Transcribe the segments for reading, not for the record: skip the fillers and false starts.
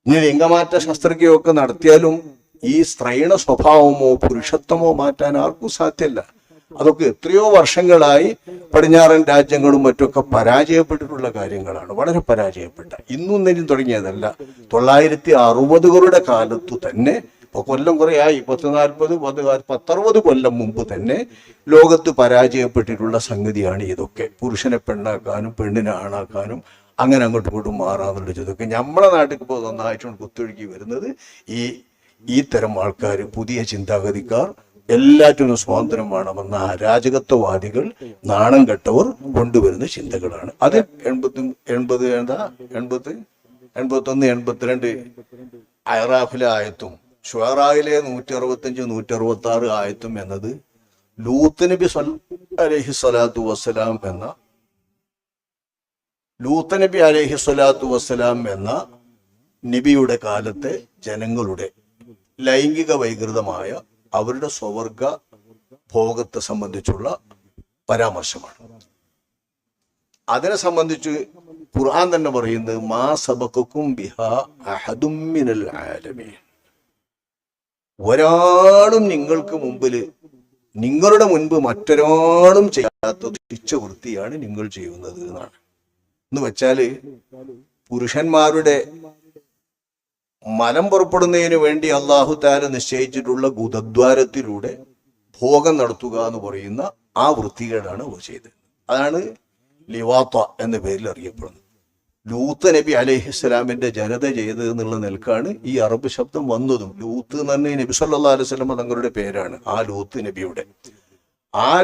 ഇനി ലിംഗമാറ്റ ശസ്ത്രക്രിയയൊക്കെ നടത്തിയാലും ഈ സ്ത്രൈണ സ്വഭാവമോ പുരുഷത്വമോ മാറ്റാൻ ആർക്കും സാധ്യമല്ല. അതൊക്കെ എത്രയോ വർഷങ്ങളായി പടിഞ്ഞാറൻ രാജ്യങ്ങളും മറ്റൊക്കെ പരാജയപ്പെട്ടിട്ടുള്ള കാര്യങ്ങളാണ്, വളരെ പരാജയപ്പെട്ട. ഇന്നും നെല്ലും തുടങ്ങിയതല്ല. 1960കളുടെ കാലത്തു തന്നെ, ഇപ്പൊ കൊല്ലം കുറേയായി, 10-60 കൊല്ലം മുമ്പ് തന്നെ ലോകത്ത് പരാജയപ്പെട്ടിട്ടുള്ള സംഗതിയാണ് ഇതൊക്കെ. പുരുഷനെ പെണ്ണാക്കാനും പെണ്ണിനെ ആണാക്കാനും അങ്ങനെ അങ്ങോട്ടും ഇങ്ങോട്ടും മാറാന്നുള്ള ഇതൊക്കെ നമ്മളെ നാട്ടിൽ ഇപ്പോൾ നന്നായിട്ടും കുത്തൊഴുകി വരുന്നത് ഈ തരം ആൾക്കാർ, പുതിയ ചിന്താഗതിക്കാർ, എല്ലാറ്റിനും സ്വാതന്ത്ര്യം വേണമെന്ന അരാജകത്വവാദികൾ, നാണം കെട്ടവർ കൊണ്ടുവരുന്ന ചിന്തകളാണ്. അത് 81, 82 അയറാഫിലെ ആയത്തും ഷുഅറായിലെ 165, 166 ആയത്തും എന്നത് ലൂത്ത് നബി അലൈഹിസ്സലാത്തു വസ്സലാം എന്ന നബിയുടെ കാലത്തെ ജനങ്ങളുടെ ലൈംഗിക വൈകൃതമായ അവരുടെ സ്വവർഗ ഭോഗത്തെ സംബന്ധിച്ചുള്ള പരാമർശമാണ്. അതിനെ സംബന്ധിച്ച് ഖുർആൻ തന്നെ പറയുന്നത് മാ സബഖക്കും ബിഹാ അഹദും മിനൽ ആലമീൻ, ഒരാളും നിങ്ങളുടെ മുൻപ് മറ്റൊരാളും ചെയ്യാത്ത തുച്ഛവൃത്തിയാണ് നിങ്ങൾ ചെയ്യുന്നത് എന്നാണ്. എന്ന് വെച്ചാല് പുരുഷന്മാരുടെ മലം പുറപ്പെടുന്നതിന് വേണ്ടി അള്ളാഹു തആല നിശ്ചയിച്ചിട്ടുള്ള ഗുദദ്വാരത്തിലൂടെ ഭോഗം നടത്തുക എന്ന് പറയുന്ന ആ വൃത്തികേടാണ് അവർ ചെയ്തത്. അതാണ് ലിവാത്ത എന്ന പേരിൽ അറിയപ്പെടുന്നത്. ലൂത്ത് നബി അലൈഹിസ്സലാമിന്റെ ജനത ചെയ്തത് എന്നുള്ള നിലക്കാണ് ഈ അറബ് ശബ്ദം വന്നതും. ലൂത്ത് എന്ന് പറഞ്ഞ നബി സല്ലല്ലാഹു അലൈഹി വസല്ലം തങ്ങളുടെ പേരാണ്. ആ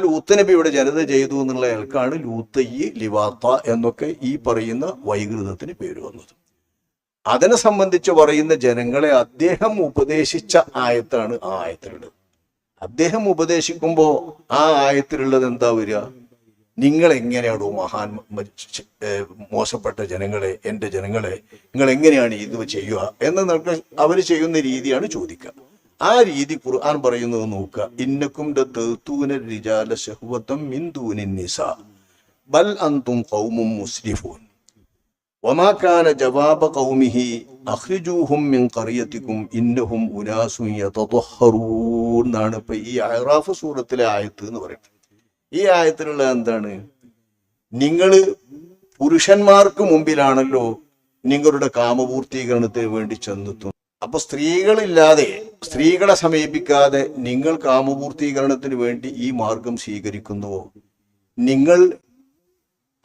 ലൂത്ത് നബിയുടെ ജനത ചെയ്തു എന്നുള്ള നിലക്കാണ് ലൂത്തയ്യ്, ലിവാത്ത എന്നൊക്കെ ഈ പറയുന്ന വൈകൃതത്തിന് പേര് വന്നത്. അതിനെ സംബന്ധിച്ച് പറയുന്ന ജനങ്ങളെ അദ്ദേഹം ഉപദേശിച്ച ആയത്താണ് ആ ആയത്തിലുള്ളത്. അദ്ദേഹം ഉപദേശിക്കുമ്പോൾ ആ ആയത്തിലുള്ളത് എന്താ വരിക? നിങ്ങൾ എങ്ങനെയാണോ മോശപ്പെട്ട ജനങ്ങളെ, എൻ്റെ ജനങ്ങളെ നിങ്ങൾ എങ്ങനെയാണ് ഇത് ചെയ്യുക എന്ന് നമുക്ക് അവർ ചെയ്യുന്ന രീതിയാണ് ചോദിക്കുക. ആ രീതി ഖുർആൻ പറയുന്നത് നോക്കുക. ഇന്നക്കും തഅ്തൂന റിജാല ശഹ്വതം മിൻ ദൂനിൻ നിസാ ബൽ അൻതും ഖൗമും മുസ്രിഫൂൻ വമാ കാന ജവാബ ഖൗമിഹി അഖ്രിജൂഹും മിൻ ഖറിയതികും ഇന്നഹും ഉനാസുൻ യതദഹറൂൻ എന്നാണ് ഇപ്പൊ ഈ അഹ്റാഫ് സൂറത്തിലെ ആയത്ത് എന്ന് പറയുന്നത്. ഈ ആയത്തിലുള്ള എന്താണ്? നിങ്ങൾ പുരുഷന്മാർക്ക് മുമ്പിലാണല്ലോ നിങ്ങളുടെ കാമപൂർത്തീകരണത്തിന് വേണ്ടി ചെന്നെത്തുന്നത്. അപ്പൊ സ്ത്രീകളെ സമീപിക്കാതെ നിങ്ങൾ കാമപൂർത്തീകരണത്തിന് വേണ്ടി ഈ മാർഗം സ്വീകരിക്കുന്നുവോ? നിങ്ങൾ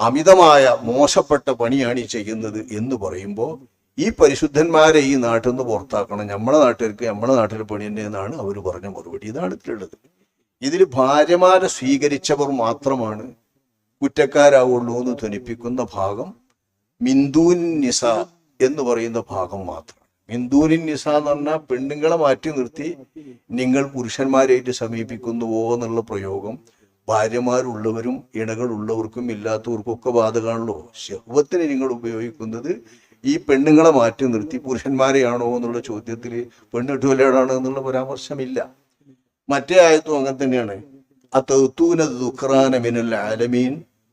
അമിതമായ മോശപ്പെട്ട പണിയാണ് ഈ ചെയ്യുന്നത് എന്ന് പറയുമ്പോൾ ഈ പരിശുദ്ധന്മാരെ ഈ നാട്ടിൽ നിന്ന് പുറത്താക്കണം, നമ്മളെ നാട്ടിലെ പണി തന്നെ എന്നാണ് അവർ പറഞ്ഞ മറുപടി. ഇതാണ് ഇതിലുള്ളത്. ഇതിൽ ഭാര്യമാരെ സ്വീകരിച്ചവർ മാത്രമാണ് കുറ്റക്കാരാവുള്ളൂ എന്ന് ധ്വനിപ്പിക്കുന്ന ഭാഗം മിന്ദൂൻ നിസ എന്ന് പറയുന്ന ഭാഗം മാത്രം. മിന്ദൂനിൻ നിസ എന്ന് പറഞ്ഞാൽ പെണ്ണുങ്ങളെ മാറ്റി നിർത്തി നിങ്ങൾ പുരുഷന്മാരായിട്ട് സമീപിക്കുന്നുവോ എന്നുള്ള പ്രയോഗം ഭാര്യമാരുള്ളവരും ഇണകളുള്ളവർക്കും ഇല്ലാത്തവർക്കും ഒക്കെ ബാധകമാണല്ലോ. ശഹ്വത്തിന് നിങ്ങൾ ഉപയോഗിക്കുന്നത് ഈ പെണ്ണുങ്ങളെ മാറ്റി നിർത്തി പുരുഷന്മാരെയാണോ എന്നുള്ള ചോദ്യത്തിൽ പെണ്ണിട്ടുവല്ലാണോ എന്നുള്ള പരാമർശമില്ല. മറ്റേ ആയത്തും അങ്ങനെ തന്നെയാണ്. അതൗതൂന ദുഖ്റാന മിനൽ ആലമീൻ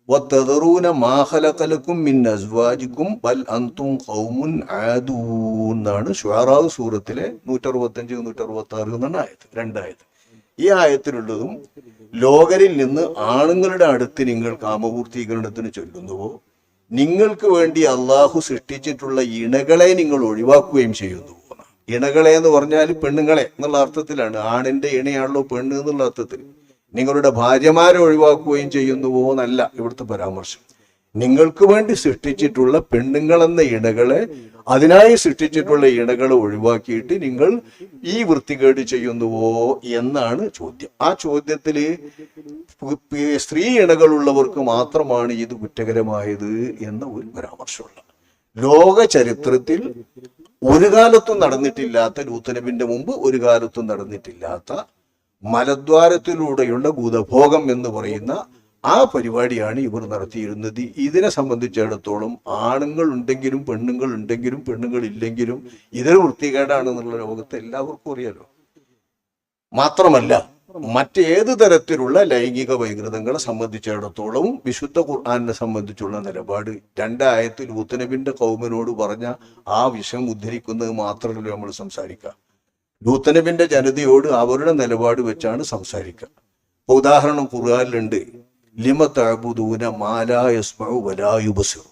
വതദറൂന മാ ഖലഖ ലക്കും മിൻ അസ്വാജിക്കും ബൽ അൻതും ഖൗമുൻ ആദൂൻ എന്നാണ് ശുഅറാ സൂറത്തിലെ 165, 166 എന്നാണ് ആയത്ത്, രണ്ടായത്ത്. ഈ ആയത്തിലുള്ളതും ലോകരിൽ നിന്ന് ആണുങ്ങളുടെ അടുത്ത് നിങ്ങൾ കാമപൂർത്തീകരണത്തിന് ചൊല്ലുന്നുവോ, നിങ്ങൾക്ക് വേണ്ടി അള്ളാഹു സൃഷ്ടിച്ചിട്ടുള്ള ഇണകളെ നിങ്ങൾ ഒഴിവാക്കുകയും ചെയ്യുന്നു. ഇണകളെ എന്ന് പറഞ്ഞാൽ പെണ്ണുങ്ങളെ എന്നുള്ള അർത്ഥത്തിലാണ്. ആണിന്റെ ഇണയാണല്ലോ പെണ്ണ് എന്നുള്ള അർത്ഥത്തിൽ. നിങ്ങളുടെ ഭാര്യമാരെ ഒഴിവാക്കുകയും ചെയ്യുന്നുവോ എന്നല്ല ഇവിടുത്തെ പരാമർശം. നിങ്ങൾക്ക് വേണ്ടി സൃഷ്ടിച്ചിട്ടുള്ള പെണ്ണുങ്ങളെന്ന ഇണകളെ, അതിനായി സൃഷ്ടിച്ചിട്ടുള്ള ഇണകളെ ഒഴിവാക്കിയിട്ട് നിങ്ങൾ ഈ വൃത്തികേട് ചെയ്യുന്നുവോ എന്നാണ് ചോദ്യം. ആ ചോദ്യത്തില് സ്ത്രീ ഇണകളുള്ളവർക്ക് മാത്രമാണ് ഇത് കുറ്റകരമായത് എന്ന ഒരു പരാമർശമുള്ള. ലോക ചരിത്രത്തിൽ ഒരു കാലത്തും നടന്നിട്ടില്ലാത്ത, ലൂത്ത് നബിന്റെ മുമ്പ് ഒരു കാലത്തും നടന്നിട്ടില്ലാത്ത മലദ്വാരത്തിലൂടെയുള്ള ഭൂതഭോഗം എന്ന് പറയുന്ന ആ പരിപാടിയാണ് ഇവർ നടത്തിയിരുന്നത്. ഇതിനെ സംബന്ധിച്ചിടത്തോളം ആണുങ്ങൾ ഉണ്ടെങ്കിലും പെണ്ണുങ്ങൾ ഉണ്ടെങ്കിലും പെണ്ണുങ്ങൾ ഇല്ലെങ്കിലും ഇതൊരു വൃത്തികേടാണെന്നുള്ള ലോകത്തെ എല്ലാവർക്കും അറിയാലോ. മാത്രമല്ല മറ്റേത് തരത്തിലുള്ള ലൈംഗിക വൈകൃതങ്ങളെ സംബന്ധിച്ചിടത്തോളവും വിശുദ്ധ ഖുർആനെ സംബന്ധിച്ചുള്ള നിലപാട് രണ്ടായത്തിൽ ലൂത്ത് നബിന്റെ കൗമിനോട് പറഞ്ഞ ആ വിഷയം ഉദ്ധരിക്കുന്നത് മാത്രമല്ല നമ്മൾ സംസാരിക്കുക. ലൂത്ത് നബിന്റെ ജനതയോട് അവരുടെ നിലപാട് വെച്ചാണ് സംസാരിക്കുക. ഇപ്പൊ ഉദാഹരണം ഖുർആനിലുണ്ട്, ലിമ തഅബുദൂന മാ ലാ യസ്മഉ വലാ യുബ്സിറു.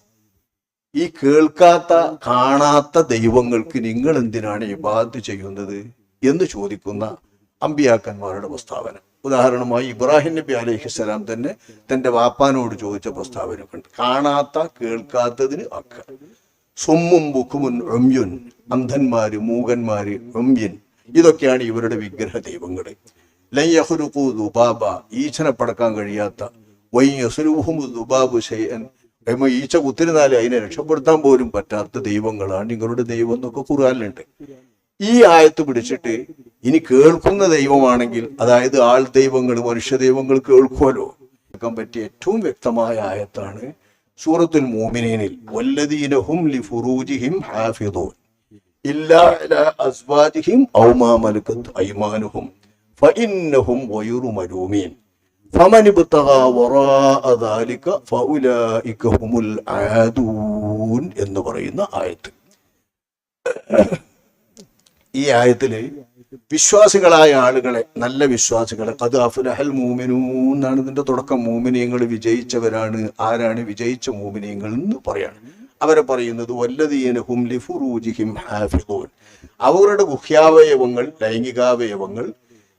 ഈ കേൾക്കാത്ത കാണാത്ത ദൈവങ്ങൾക്ക് നിങ്ങൾ എന്തിനാണ് ഇബാദത്ത് ചെയ്യുന്നത് എന്ന് ചോദിക്കുന്ന അമ്പിയാക്കന്മാരുടെ പ്രസ്താവന. ഉദാഹരണമായി ഇബ്രാഹിം നബി അലൈഹിസ്സലാം തന്നെ തന്റെ വാപ്പാനോട് ചോദിച്ച പ്രസ്താവനയുണ്ട്. കാണാത്ത കേൾക്കാത്തതിന് അക്ക സുമ്മും ബുക്കുമുൻ ഉംയുൻ, അന്ധന്മാര് മൂകന്മാര് ഉംയൻ, ഇതൊക്കെയാണ് ഇവരുടെ വിഗ്രഹ ദൈവങ്ങള്. ലൻ യഖ്ലുഖൂ ദുബാബ, ഈച്ചനെ പടക്കാൻ കഴിയാത്ത, വൈ യസ്ലുഹും ദുബാബു ശൈഅൻ, ഈച്ച കുത്തിരുന്നാല് അതിനെ രക്ഷപ്പെടുത്താൻ പോലും പറ്റാത്ത ദൈവങ്ങളാണ് നിങ്ങളുടെ ദൈവം എന്നൊക്കെ ഖുർആനിലുണ്ട്. ഈ ആയത്ത് പിടിച്ചിട്ട് ഇനി കേൾക്കുന്ന ദൈവമാണെങ്കിൽ, അതായത് ആൾ ദൈവങ്ങൾ മനുഷ്യ ദൈവങ്ങൾ കേൾക്കുമല്ലോ, കേൾക്കാൻ പറ്റിയ ഏറ്റവും വ്യക്തമായ ആയത്താണ് സൂറത്തുൽ മുഅ്മിനീനിൽ വല്ലദീന ഹും ലിഫുറൂജിഹിം ഹാഫിദൂൻ ഇല്ലാ അലാ അസ്വാജിഹിം ഔ മാ മലകത് അയ്മാനുഹും ഫഇന്നഹും ഗൈറു മലൂമീൻ ഫമൻ ഇബ്തഗാ വറാഅ ദാലിക ഫഉലൈക ഹുമുൽ ആദൂൻ എന്ന് പറയുന്ന ആയത്ത്. ഈ ആയത്തില് വിശ്വാസികളായ ആളുകളെ, നല്ല വിശ്വാസികളെ, ഖദ് അഫ്ലഹൽ മുഅ്മിനൂൻ എന്നാണ് ഇതിന്റെ തുടക്കം. മുഅ്മിനീങ്ങൾ വിജയിച്ചവരാണ്. ആരാണ് വിജയിച്ച മുഅ്മിനീങ്ങൾ എന്ന് പറയാണ്. അവരെ പറയുന്നത് വല്ലദീന ഹും ലിഫുറൂജിഹിം ഹാഫിദൂൻ, അവരുടെ ഗുഹ്യാവയവങ്ങൾ, ലൈംഗികാവയവങ്ങൾ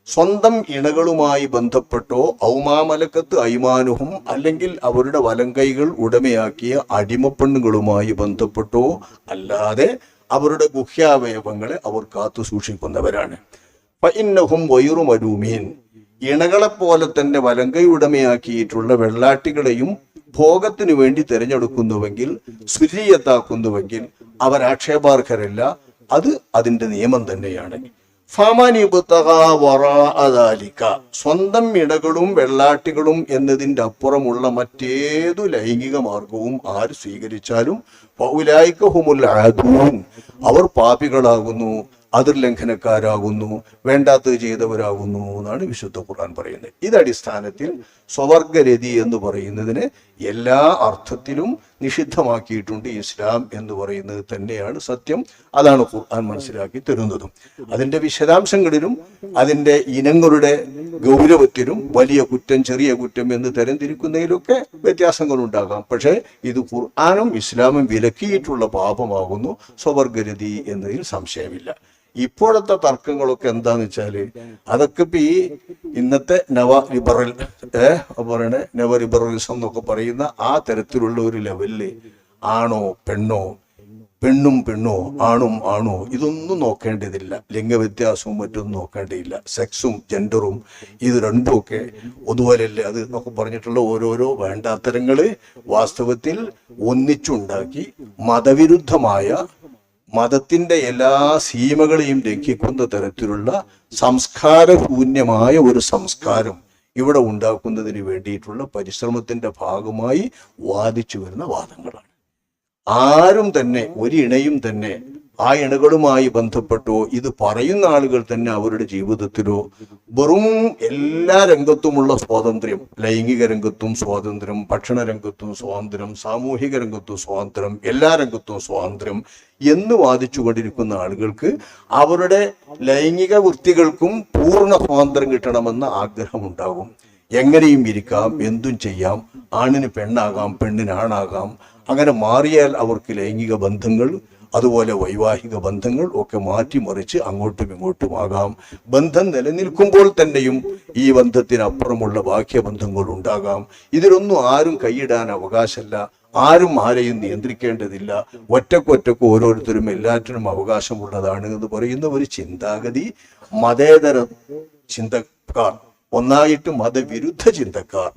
സ്വന്തം ഇണകളുമായി ബന്ധപ്പെട്ടോ ഔമാമലക്കത്ത് അയ്മാനുഹും, അല്ലെങ്കിൽ അവരുടെ വലങ്കൈകൾ ഉടമയാക്കിയ അടിമപ്പെണ്ണുകളുമായി ബന്ധപ്പെട്ടോ അല്ലാതെ അവരുടെ ഗുഹ്യാവയവങ്ങളെ അവർ കാത്തു സൂക്ഷിക്കുന്നവരാണ്. ഫഇന്നഹും ഗൈറു മലൂമീൻ, ഇണകളെപ്പോലെ തന്നെ വലങ്കൈ ഉടമയാക്കിയിട്ടുള്ള വെള്ളാട്ടികളെയും ഭോഗത്തിനു വേണ്ടി തിരഞ്ഞെടുക്കുന്നുവെങ്കിൽ, സുരീയത്താക്കുന്നുവെങ്കിൽ അവർ ആക്ഷേപാർഹരല്ല. അത് അതിന്റെ നിയമം തന്നെയാണ്. സ്വന്തം ഇണകളും വെള്ളാട്ടികളും എന്നതിൻ്റെ അപ്പുറമുള്ള മറ്റേതു ലൈംഗിക മാർഗവും ആര് സ്വീകരിച്ചാലും അവർ പാപികളാകുന്നു, അതിർലംഘനക്കാരാകുന്നു, വേണ്ടാത്തത് ചെയ്തവരാകുന്നു എന്നാണ് വിശുദ്ധ ഖുർആൻ പറയുന്നത്. ഇതടിസ്ഥാനത്തിൽ സ്വവർഗരതി എന്ന് പറയുന്നതിനെ എല്ലാ അർത്ഥത്തിലും നിഷിദ്ധമാക്കിയിട്ടുണ്ട് ഇസ്ലാം എന്ന് പറയുന്നത് തന്നെയാണ് സത്യം. അതാണ് ഖുർആൻ മനസ്സിലാക്കി തരുന്നതും. അതിന്റെ വിശദാംശങ്ങളിലും അതിന്റെ ഇനങ്ങളുടെ ഗൗരവത്തിലും വലിയ കുറ്റം ചെറിയ കുറ്റം എന്ന് തരംതിരിക്കുന്നതിലൊക്കെ വ്യത്യാസങ്ങൾ ഉണ്ടാകാം. പക്ഷേ ഇത് ഖുർആനും ഇസ്ലാമും വിലക്കിയിട്ടുള്ള പാപമാകുന്നു സ്വവർഗരതി എന്നതിൽ സംശയമില്ല. ഇപ്പോഴത്തെ തർക്കങ്ങളൊക്കെ എന്താന്ന് വെച്ചാല് അതൊക്കെ ഇപ്പൊ ഈ ഇന്നത്തെ നവ ലിബറലിസം എന്നൊക്കെ പറയുന്ന ആ തരത്തിലുള്ള ഒരു ലെവലില് ആണോ പെണ്ണോ, പെണ്ണും പെണ്ണോ, ആണും ആണോ, ഇതൊന്നും നോക്കേണ്ടതില്ല. ലിംഗവ്യത്യാസവും മറ്റൊന്നും നോക്കേണ്ടതില്ല. സെക്സും ജെൻഡറും ഇത് രണ്ടുമൊക്കെ ഒന്നുപോലെയല്ലേ അത് എന്നൊക്കെ പറഞ്ഞിട്ടുള്ള ഓരോരോ വേണ്ടാത്തരങ്ങള് വാസ്തവത്തിൽ ഒന്നിച്ചുണ്ടാക്കി മതവിരുദ്ധമായ, മതത്തിന്റെ എല്ലാ സീമകളെയും ലംഘിക്കുന്ന തരത്തിലുള്ള സംസ്കാരശൂന്യമായ ഒരു സംസ്കാരം ഇവിടെ ഉണ്ടാക്കുന്നതിന് വേണ്ടിയിട്ടുള്ള പരിശ്രമത്തിന്റെ ഭാഗമായി വാദിച്ചു വരുന്ന വാദങ്ങളാണ്. ആരും തന്നെ ഒരു ഇണയും തന്നെ ആ ഇണകളുമായി ബന്ധപ്പെട്ടോ ഇത് പറയുന്ന ആളുകൾ തന്നെ അവരുടെ ജീവിതത്തിലോ വെറും എല്ലാ രംഗത്തുമുള്ള സ്വാതന്ത്ര്യം, ലൈംഗിക രംഗത്തും സ്വാതന്ത്ര്യം, ഭക്ഷണ രംഗത്തും സ്വാതന്ത്ര്യം, സാമൂഹിക രംഗത്തും സ്വാതന്ത്ര്യം, എല്ലാ രംഗത്തും സ്വാതന്ത്ര്യം എന്ന് വാദിച്ചു കൊണ്ടിരിക്കുന്ന ആളുകൾക്ക് അവരുടെ ലൈംഗിക വൃത്തികൾക്കും പൂർണ്ണ സ്വാതന്ത്ര്യം കിട്ടണമെന്ന ആഗ്രഹമുണ്ടാകും. എങ്ങനെയും ഇരിക്കാം, എന്തും ചെയ്യാം, ആണിന് പെണ്ണാകാം, പെണ്ണിന് ആണാകാം. അങ്ങനെ മാറിയാൽ അവർക്ക് ലൈംഗിക ബന്ധങ്ങൾ, അതുപോലെ വൈവാഹിക ബന്ധങ്ങൾ ഒക്കെ മാറ്റിമറിച്ച് അങ്ങോട്ടും ഇങ്ങോട്ടും ആകാം. ബന്ധം നിലനിൽക്കുമ്പോൾ തന്നെയും ഈ ബന്ധത്തിനപ്പുറമുള്ള ബാഹ്യബന്ധങ്ങൾ ഉണ്ടാകാം. ഇതിലൊന്നും ആരും കൈയിടാൻ അവകാശമില്ല. ആരും ആരെയും നിയന്ത്രിക്കേണ്ടതില്ല. ഒറ്റക്കൊറ്റക്ക് ഓരോരുത്തരും എല്ലാറ്റിനും അവകാശമുള്ളതാണ് എന്ന് പറയുന്ന ഒരു ചിന്താഗതി മതേതര ചിന്തക്കാർ, ഒന്നായിട്ട് മതവിരുദ്ധ ചിന്തക്കാർ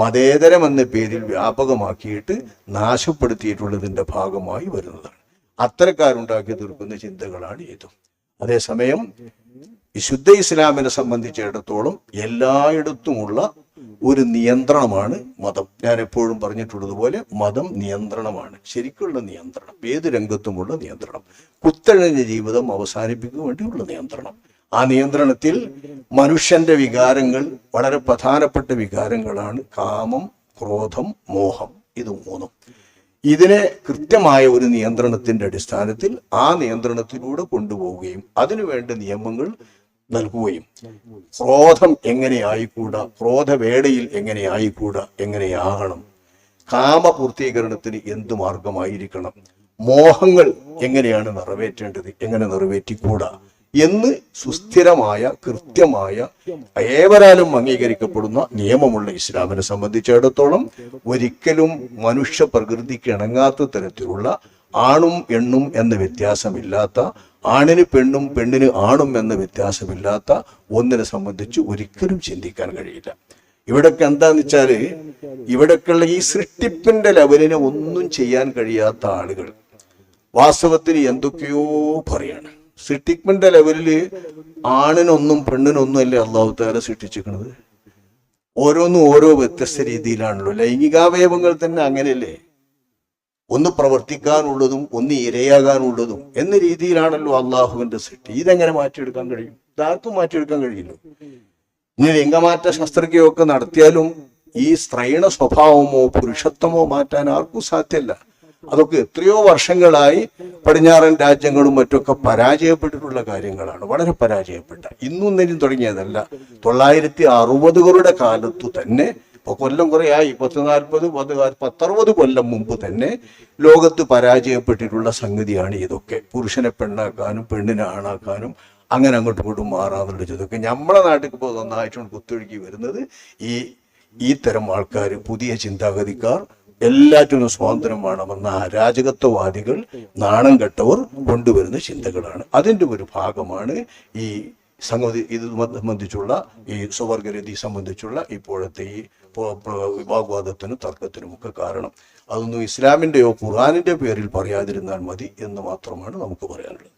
മതേതരം എന്ന പേരിൽ വ്യാപകമാക്കിയിട്ട് നാശപ്പെടുത്തിയിട്ടുള്ളതിന്റെ ഭാഗമായി വരുന്നതാണ്. അത്തരക്കാരുണ്ടാക്കി തീർക്കുന്ന ചിന്തകളാണ് ഇതും. അതേസമയം വിശുദ്ധ ഇസ്ലാമിനെ സംബന്ധിച്ചിടത്തോളം എല്ലായിടത്തുമുള്ള ഒരു നിയന്ത്രണമാണ് മതം. ഞാൻ എപ്പോഴും പറഞ്ഞിട്ടുള്ളതുപോലെ മതം നിയന്ത്രണമാണ്, ശരിക്കുള്ള നിയന്ത്രണം, ഏത് രംഗത്തുമുള്ള നിയന്ത്രണം, കുത്തഴിഞ്ഞ ജീവിതം അവസാനിപ്പിക്കാൻ വേണ്ടിയുള്ള നിയന്ത്രണം. ആ നിയന്ത്രണത്തിൽ മനുഷ്യന്റെ വികാരങ്ങൾ വളരെ പ്രധാനപ്പെട്ട വികാരങ്ങളാണ് കാമം, ക്രോധം, മോഹം. ഇത് മൂന്നും. ഇതിനെ കൃത്യമായ ഒരു നിയന്ത്രണത്തിന്റെ അടിസ്ഥാനത്തിൽ ആ നിയന്ത്രണത്തിലൂടെ കൊണ്ടുപോവുകയും അതിനുവേണ്ട നിയമങ്ങൾ നൽകുകയും ക്രോധം എങ്ങനെയായിക്കൂടാ, ക്രോധവേളയിൽ എങ്ങനെയായിക്കൂടാ, എങ്ങനെയാകണം, കാമപൂർത്തീകരണത്തിന് എന്തു മാർഗമായിരിക്കണം, മോഹങ്ങൾ എങ്ങനെയാണ് നിറവേറ്റേണ്ടത്, എങ്ങനെ നിറവേറ്റിക്കൂടാ എന്ന് സുസ്ഥിരമായ കൃത്യമായ ഏവരാലും അംഗീകരിക്കപ്പെടുന്ന നിയമമുള്ള ഇസ്ലാമിനെ സംബന്ധിച്ചിടത്തോളം ഒരിക്കലും മനുഷ്യ പ്രകൃതിക്ക് ഇണങ്ങാത്ത തരത്തിലുള്ള ആണും എണ്ണും എന്ന വ്യത്യാസമില്ലാത്ത, ആണിന് പെണ്ണും പെണ്ണിന് ആണും എന്ന വ്യത്യാസമില്ലാത്ത ഒന്നിനെ സംബന്ധിച്ച് ഒരിക്കലും ചിന്തിക്കാൻ കഴിയില്ല. ഇവിടൊക്കെ എന്താന്ന് വെച്ചാല് ഇവിടൊക്കെയുള്ള ഈ സൃഷ്ടിപ്പിന്റെ ലെവലിനെ ഒന്നും ചെയ്യാൻ കഴിയാത്ത ആളുകൾ വാസ്തവത്തിൽ എന്തൊക്കെയോ പറയാണ്. സൃഷ്ടിപ്പിന്റെ ലെവലില് ആണിനൊന്നും പെണ്ണിനൊന്നും അല്ലേ അള്ളാഹു തആല സൃഷ്ടിച്ചിരിക്കുന്നത്. ഓരോന്നും ഓരോ വ്യത്യസ്ത രീതിയിലാണല്ലോ. ലൈംഗികാവയവങ്ങൾ തന്നെ അങ്ങനെയല്ലേ, ഒന്ന് പ്രവർത്തിക്കാനുള്ളതും ഒന്ന് ഇരയാകാനുള്ളതും എന്ന രീതിയിലാണല്ലോ അള്ളാഹുവിന്റെ സൃഷ്ടി. ഇതെങ്ങനെ മാറ്റിയെടുക്കാൻ കഴിയും? ഇതാർക്കും മാറ്റിയെടുക്കാൻ കഴിയില്ല. ഇനി ലിംഗമാറ്റ ശസ്ത്രക്രിയയൊക്കെ നടത്തിയാലും ഈ സ്ത്രൈണ സ്വഭാവമോ പുരുഷത്വമോ മാറ്റാൻ ആർക്കും സാധ്യമല്ല. അതൊക്കെ എത്രയോ വർഷങ്ങളായി പടിഞ്ഞാറൻ രാജ്യങ്ങളും മറ്റൊക്കെ പരാജയപ്പെട്ടിട്ടുള്ള കാര്യങ്ങളാണ്, വളരെ പരാജയപ്പെട്ട. ഇന്നും ഇന്നലെയും തുടങ്ങിയതല്ല. 1960കളുടെ കാലത്തു തന്നെ, ഇപ്പൊ കൊല്ലം കുറെ ആയി, 10-40-10-60 കൊല്ലം മുമ്പ് തന്നെ ലോകത്ത് പരാജയപ്പെട്ടിട്ടുള്ള സംഗതിയാണ് ഇതൊക്കെ. പുരുഷനെ പെണ്ണാക്കാനും പെണ്ണിനെ ആണാക്കാനും അങ്ങനെ അങ്ങോട്ടും ഇങ്ങോട്ടും മാറാന്നുള്ള ഇതൊക്കെ നമ്മളെ നാട്ടിൽ ഇപ്പോൾ നന്നായിട്ടാണ് കുത്തൊഴുകി വരുന്നത്. ഈ തരം ആൾക്കാർ, പുതിയ ചിന്താഗതിക്കാർ, എല്ലാറ്റിനും സ്വാതന്ത്ര്യം വേണമെന്ന അരാജകത്വവാദികൾ, നാണം കെട്ടവർ കൊണ്ടുവരുന്ന ചിന്തകളാണ്. അതിൻ്റെ ഒരു ഭാഗമാണ് ഈ സംഗതി. ഇത് സംബന്ധിച്ചുള്ള ഈ സ്വവർഗരതി സംബന്ധിച്ചുള്ള ഇപ്പോഴത്തെ ഈ വാഗ്വാദത്തിനും തർക്കത്തിനും ഒക്കെ കാരണം. അതൊന്നും ഇസ്ലാമിൻ്റെയോ ഖുർആനിൻ്റെ പേരിൽ പറയാതിരുന്നാൽ മതി എന്ന് മാത്രമാണ് നമുക്ക് പറയാനുള്ളത്.